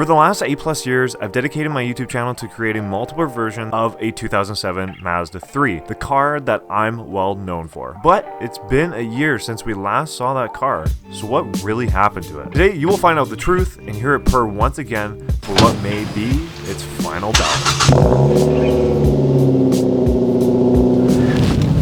Over the last 8+ years, I've dedicated my YouTube channel to creating multiple versions of a 2007 Mazda 3, the car that I'm well known for. But it's been a year since we last saw that car, so what really happened to it? Today, you will find out the truth and hear it purr once again for what may be its final battle.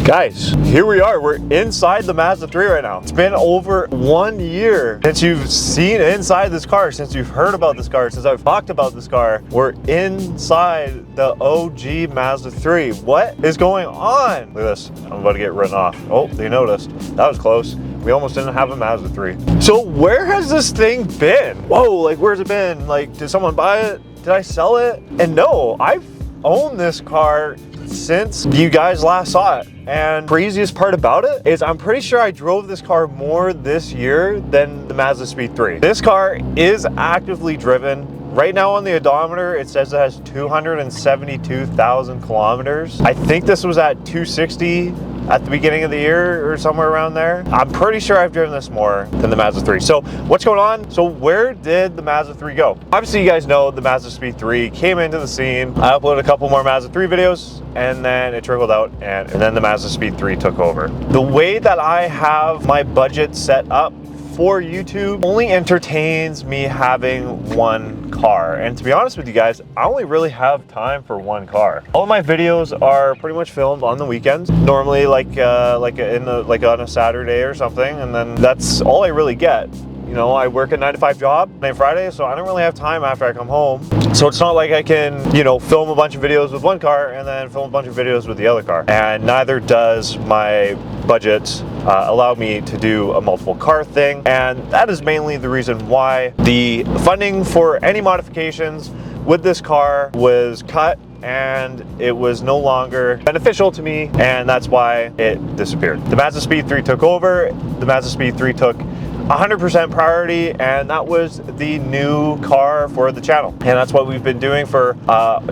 Guys, here we are. We're inside the Mazda 3 right now. It's been over 1 year since you've seen inside this car, since you've heard about this car, since I've talked about this car. We're inside the OG Mazda 3. What is going on? Look at this. I'm about to get written off. Oh, they noticed. That was close. We almost didn't have a Mazda 3. So where has this thing been? Whoa, like where's it been? Like, did someone buy it? Did I sell it? And no, I've owned this car since you guys last saw it. And craziest part about it is I'm pretty sure I drove this car more this year than the Mazda Speed 3. This car is actively driven. Right now on the odometer, it says it has 272,000 kilometers. I think this was at 260 at the beginning of the year or somewhere around there. I'm pretty sure I've driven this more than the Mazda 3. So what's going on? So where did the Mazda 3 go? Obviously you guys know the Mazda Speed 3 came into the scene. I uploaded a couple more Mazda 3 videos and then it trickled out and then the Mazda Speed 3 took over. The way that I have my budget set up for YouTube only entertains me having one car. And to be honest with you guys, I only really have time for one car. All of my videos are pretty much filmed on the weekends, normally like on a Saturday or something, and then that's all I really get. You know, I work a 9-to-5 job, Monday and Friday, so I don't really have time after I come home. So it's not like I can, you know, film a bunch of videos with one car and then film a bunch of videos with the other car. And neither does my budget allow me to do a multiple car thing. And that is mainly the reason why the funding for any modifications with this car was cut and it was no longer beneficial to me, and that's why it disappeared. The Mazda Speed 3 took over. The Mazda Speed 3 took 100% priority, and that was the new car for the channel. And that's what we've been doing for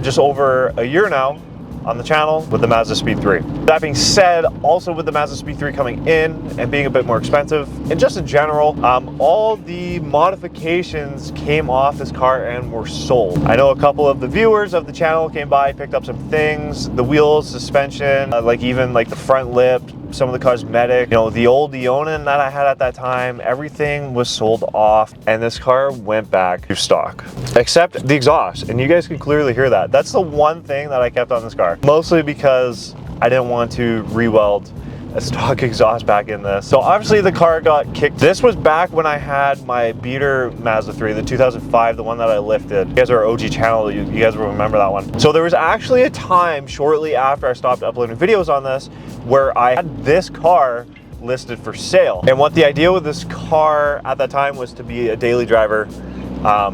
just over a year now on the channel with the Mazda Speed 3. That being said, also with the Mazda Speed 3 coming in and being a bit more expensive, and just in general, all the modifications came off this car and were sold. I know a couple of the viewers of the channel came by, picked up some things, the wheels, suspension, like even like the front lip, some of the cosmetic, you know, the old Ionin that I had at that time, everything was sold off and this car went back to stock, except the exhaust. And you guys can clearly hear that. That's the one thing that I kept on this car, mostly because I didn't want to re-weld a stock exhaust back in this. So obviously the car got kicked. This was back when I had my beater Mazda 3, the 2005, the one that I lifted. You guys are OG channel, you guys will remember that one. So there was actually a time shortly after I stopped uploading videos on this where I had this car listed for sale. And what the idea with this car at that time was to be a daily driver,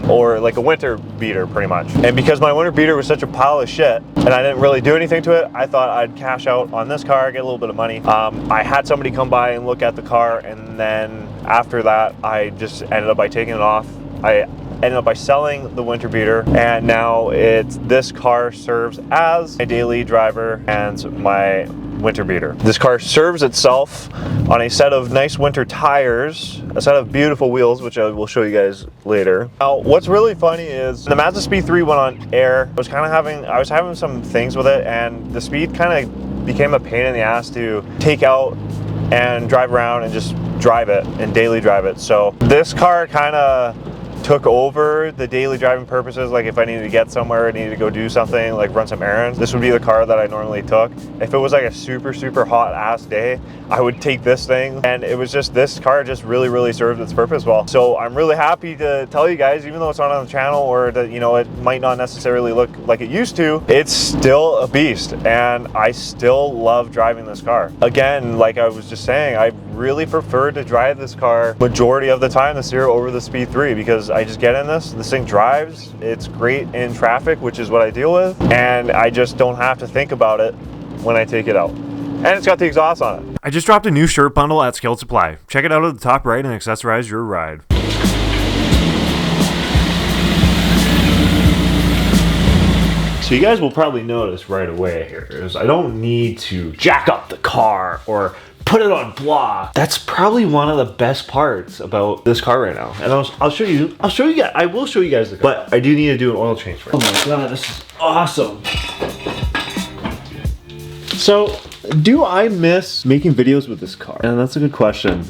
or like a winter beater pretty much. And because my winter beater was such a pile of shit and I didn't really do anything to it, I thought I'd cash out on this car, get a little bit of money. I had somebody come by and look at the car, and then after that I just ended up by taking it off. I ended up by selling the winter beater, and now this car serves as my daily driver and my winter beater. This car serves itself on a set of nice winter tires, a set of beautiful wheels, which I will show you guys later. Now, what's really funny is the Mazda Speed 3 went on air. I was having some things with it, and the Speed kind of became a pain in the ass to take out and drive around and just drive it and daily drive it. So this car kind of took over the daily driving purposes. Like if I needed to get somewhere, I needed to go do something, like run some errands, this would be the car that I normally took. If it was like a super hot ass day, I would take this thing, and it was just, this car just really served its purpose well. So I'm really happy to tell you guys, even though it's not on the channel, or that, you know, it might not necessarily look like it used to, it's still a beast, and I still love driving this car. Again, like I was just saying, I really prefer to drive this car majority of the time this year over the Speed 3, because I just get in this thing drives, it's great in traffic, which is what I deal with, and I just don't have to think about it when I take it out. And it's got the exhaust on it. I just dropped a new shirt bundle at Skilled Supply. Check it out at the top right and accessorize your ride. So you guys will probably notice right away here is I don't need to jack up the car or put it on block. That's probably one of the best parts about this car right now. And I'll show you guys. I will show you guys the car. But I do need to do an oil change first. Oh my god, this is awesome. So, do I miss making videos with this car? And that's a good question.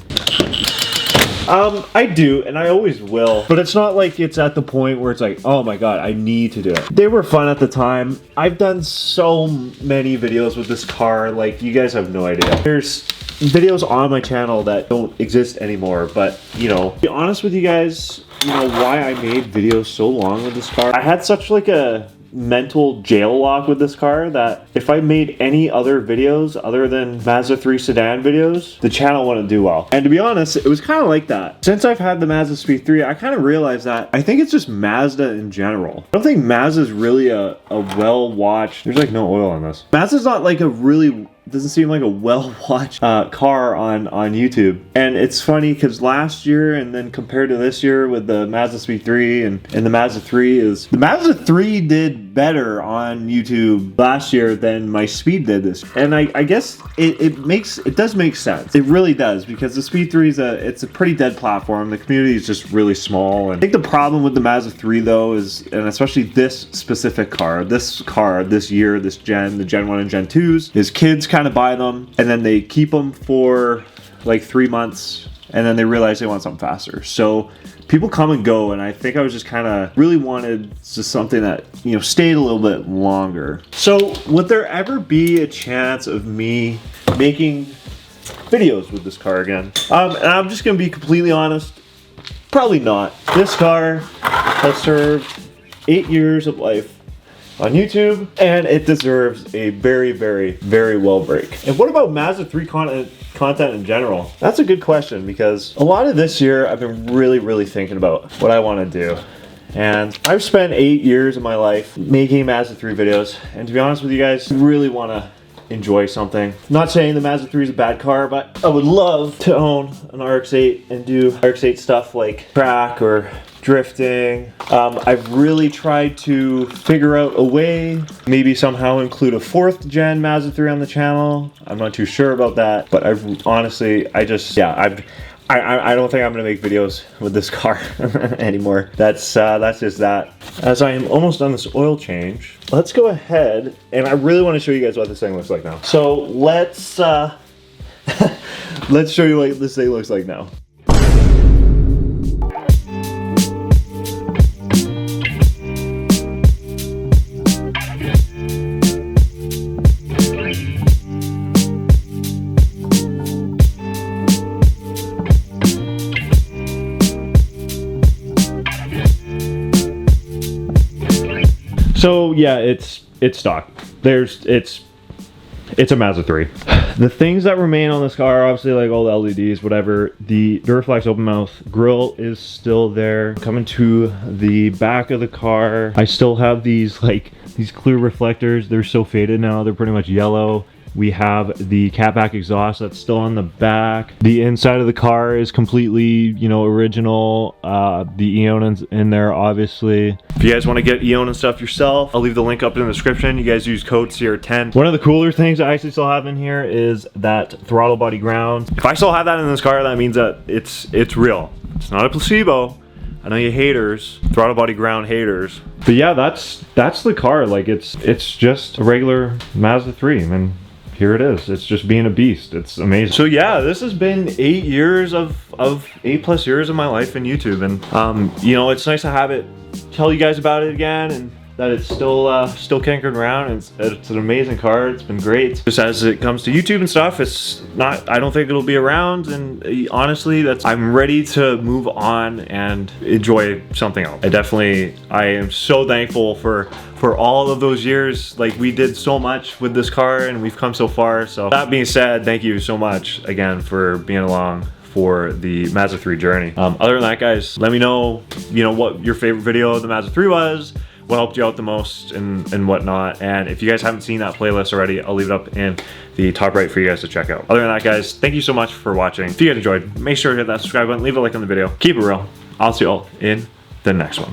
I do, and I always will, but it's not like it's at the point where it's like, oh my god, I need to do it. They were fun at the time. I've done so many videos with this car, like, you guys have no idea. There's videos on my channel that don't exist anymore, but, you know, to be honest with you guys, you know, why I made videos so long with this car, I had such like a mental jail lock with this car that if I made any other videos other than Mazda 3 sedan videos, the channel wouldn't do well. And to be honest, it was kind of like that. Since I've had the Mazda Speed 3, I kind of realized that I think it's just Mazda in general. I don't think Mazda's really a well-watched, there's like no oil on this. Mazda's not like a really, doesn't seem like a well-watched car on YouTube. And it's funny because last year and then compared to this year with the Mazda Speed 3 and the Mazda 3 is, the Mazda 3 did better on YouTube last year than my Speed did this. And I guess it does make sense. It really does, because the Speed 3 is it's a pretty dead platform. The community is just really small. And I think the problem with the Mazda 3 though is, and especially this specific car, this year, this gen, the Gen 1 and Gen 2s, is kids kind of buy them and then they keep them for like 3 months and then they realize they want something faster. So people come and go, and I think I was just kind of really wanted just something that, you know, stayed a little bit longer. So would there ever be a chance of me making videos with this car again? And I'm just gonna be completely honest, probably not. This car has served 8 years of life on YouTube, and it deserves a very, very, very well break. And what about Mazda 3 content in general? That's a good question, because a lot of this year I've been really thinking about what I want to do. And I've spent 8 years of my life making Mazda 3 videos, and to be honest with you guys, I really want to enjoy something. I'm not saying the Mazda 3 is a bad car, but I would love to own an RX-8 and do RX-8 stuff like track or drifting. I've really tried to figure out a way, maybe somehow include a 4th gen Mazda 3 on the channel. I'm not too sure about that, but I've honestly, I don't think I'm gonna make videos with this car anymore. That's just that. As I am almost done this oil change, let's go ahead, and I really want to show you guys what this thing looks like now. So let's let's show you what this thing looks like now. So yeah, it's stock. It's a Mazda 3. The things that remain on this car, obviously, like all the LEDs, whatever. The Duraflex open mouth grille is still there. Coming to the back of the car, I still have these clear reflectors. They're so faded now, they're pretty much yellow. We have the catback exhaust that's still on the back. The inside of the car is completely, you know, original. The Eonan's in there, obviously. If you guys want to get Eonan stuff yourself, I'll leave the link up in the description. You guys use code CR10. One of the cooler things I actually still have in here is that throttle body ground. If I still have that in this car, that means that it's real. It's not a placebo. I know you haters, throttle body ground haters. But yeah, that's the car. Like, it's just a regular Mazda 3, and here it is. It's just being a beast. It's amazing. So yeah, this has been 8 years of 8+ years of my life in YouTube, and you know, it's nice to have it, tell you guys about it again, and that it's still cankering around. It's an amazing car. It's been great. Just as it comes to YouTube and stuff, it's not, I don't think it'll be around, and honestly, I'm ready to move on and enjoy something else. I am so thankful for all of those years. Like, we did so much with this car and we've come so far. So that being said, thank you so much again for being along for the Mazda 3 journey. Other than that, guys, let me know, you know, what your favorite video of the Mazda 3 was, what helped you out the most, and whatnot. And if you guys haven't seen that playlist already, I'll leave it up in the top right for you guys to check out. Other than that, guys, thank you so much for watching. If you guys enjoyed, make sure to hit that subscribe button, leave a like on the video, keep it real. I'll see you all in the next one.